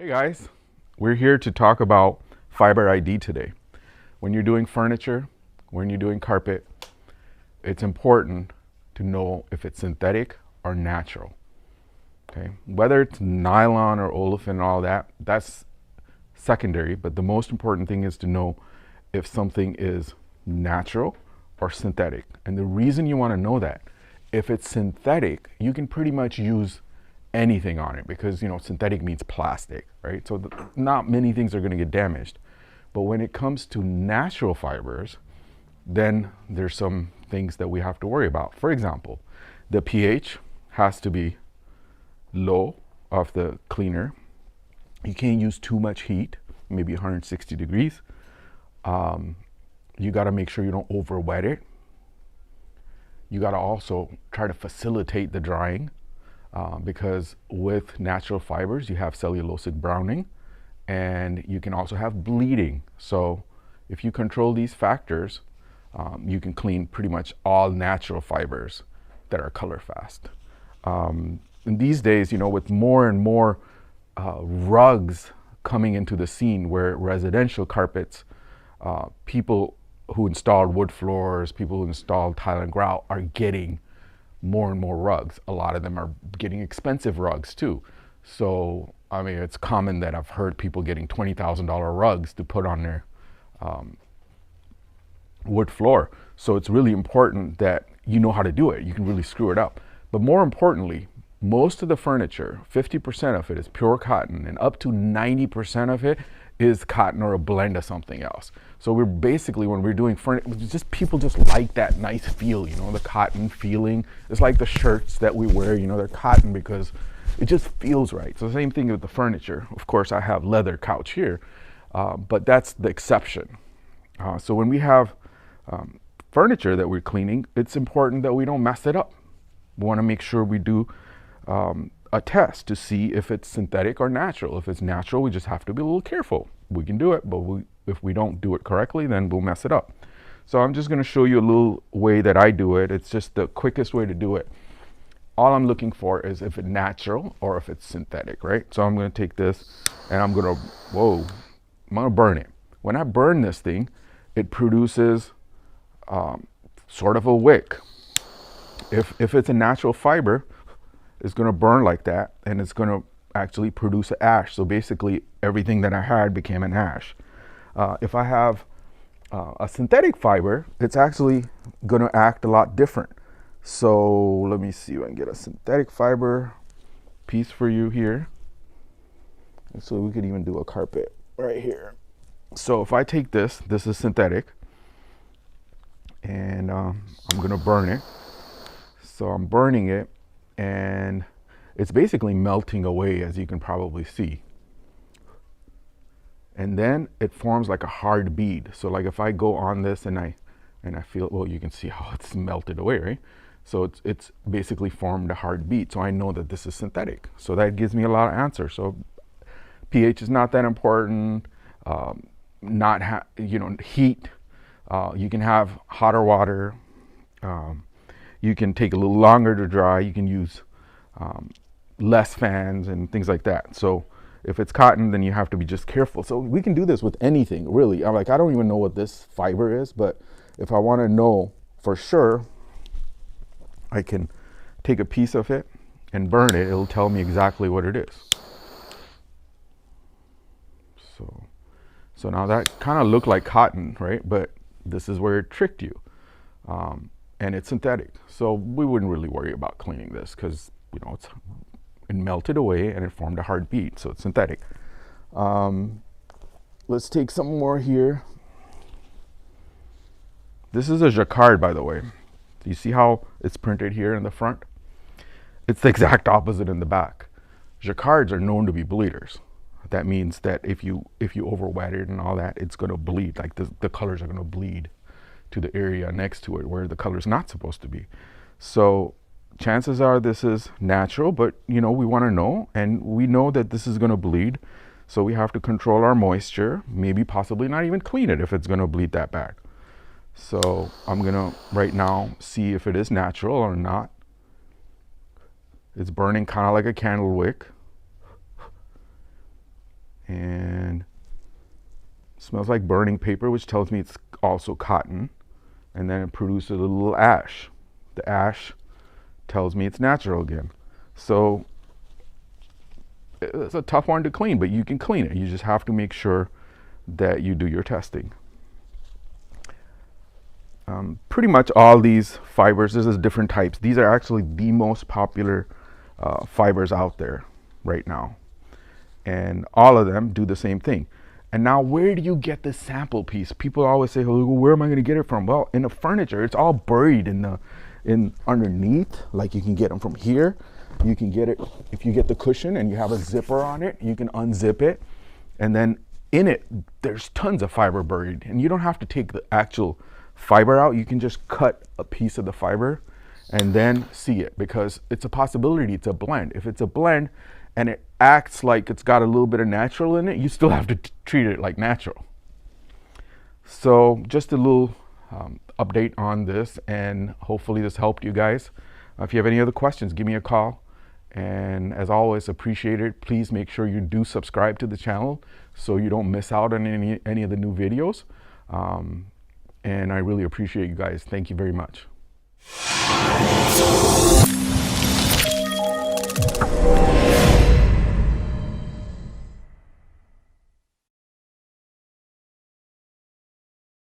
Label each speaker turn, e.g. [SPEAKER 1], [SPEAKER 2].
[SPEAKER 1] Hey guys, we're here to talk about fiber ID today. When you're doing furniture, when you're doing carpet, it's important to know if it's synthetic or natural. Okay, whether it's nylon or olefin and all that, that's secondary, but the most important thing is to know if something is natural or synthetic. And the reason you want to know that, if it's synthetic, you can pretty much use anything on it because synthetic means plastic, right? So not many things are going to get damaged. But when it comes to natural fibers, then there's some things that we have to worry about. For example, the pH has to be low of the cleaner. You can't use too much heat, maybe 160 degrees. You got to make sure you don't over wet it. You got to also try to facilitate the drying because with natural fibers, you have cellulosic browning and you can also have bleeding. So if you control these factors, you can clean pretty much all natural fibers that are color fast. And these days, with more and more rugs coming into the scene where residential carpets, people who installed wood floors, people who installed tile and grout are getting more and more rugs. A lot of them are getting expensive rugs too. So, I mean, it's common that I've heard people getting $20,000 rugs to put on their wood floor. So it's really important that you know how to do it. You can really screw it up. But more importantly, most of the furniture, 50% of it is pure cotton and up to 90% of it is cotton or a blend of something else. So we're basically, when we're doing furniture, just people just like that nice feel, the cotton feeling. It's like the shirts that we wear, they're cotton because it just feels right. So the same thing with the furniture. Of course, I have leather couch here, but that's the exception. So when we have furniture that we're cleaning, it's important that we don't mess it up. We want to make sure we do a test to see if it's synthetic or natural. If it's natural, we just have to be a little careful. We can do it, but if we don't do it correctly, then we'll mess it up. So I'm just going to show you a little way that I do it. It's just the quickest way to do it. All I'm looking for is if it's natural or if it's synthetic, right? So I'm going to take this and I'm going to burn it. When I burn this thing, it produces sort of a wick. If it's a natural fiber, it's going to burn like that and it's going to actually produce an ash. So basically everything that I had became an ash. If I have a synthetic fiber, it's actually going to act a lot different. So let me see if I can get a synthetic fiber piece for you here. So we could even do a carpet right here. So if I take this is synthetic and I'm going to burn it. So I'm burning it and it's basically melting away, as you can probably see. And then it forms like a hard bead. So like if I go on this and I feel, well, you can see how it's melted away, right? So it's basically formed a hard bead. So I know that this is synthetic. So that gives me a lot of answers. So pH is not that important. Heat. You can have hotter water. You can take a little longer to dry. You can use less fans and things like that. So if it's cotton, then you have to be just careful. So we can do this with anything, really. I don't even know what this fiber is, but if I want to know for sure, I can take a piece of it and burn it. It'll tell me exactly what it is. So now that kind of looked like cotton, right? But this is where it tricked you. And it's synthetic. So we wouldn't really worry about cleaning this because, it melted away and it formed a hard bead. So it's synthetic. Let's take some more here. This is a jacquard, by the way. Do you see how it's printed here in the front? It's the exact opposite in the back. Jacquards are known to be bleeders. That means that if you over wet it and all that, it's going to bleed. Like the colors are going to bleed to the area next to it where the color's not supposed to be. So chances are this is natural, but we want to know, and we know that this is going to bleed. So we have to control our moisture, maybe possibly not even clean it if it's going to bleed that bad. So I'm going to right now see if it is natural or not. It's burning kind of like a candle wick. smells like burning paper, which tells me it's also cotton. And then it produces a little ash. The ash tells me it's natural again. So it's a tough one to clean, but you can clean it. You just have to make sure that you do your testing. Pretty much all these fibers, there's different types. These are actually the most popular fibers out there right now. And all of them do the same thing. And now, where do you get this sample piece? People always say, well, where am I going to get it from? Well, in the furniture, it's all buried in underneath. Like, you can get them from here. You can get it, if you get the cushion and you have a zipper on it, you can unzip it. And then in it, there's tons of fiber buried. And you don't have to take the actual fiber out. You can just cut a piece of the fiber and then see it, because it's a possibility it's a blend. If it's a blend and it acts like it's got a little bit of natural in it, you still have to treat it like natural. So just a little update on this, and hopefully this helped you guys. If you have any other questions, give me a call. And as always, appreciate it. Please make sure you do subscribe to the channel so you don't miss out on any of the new videos. And I really appreciate you guys. Thank you very much.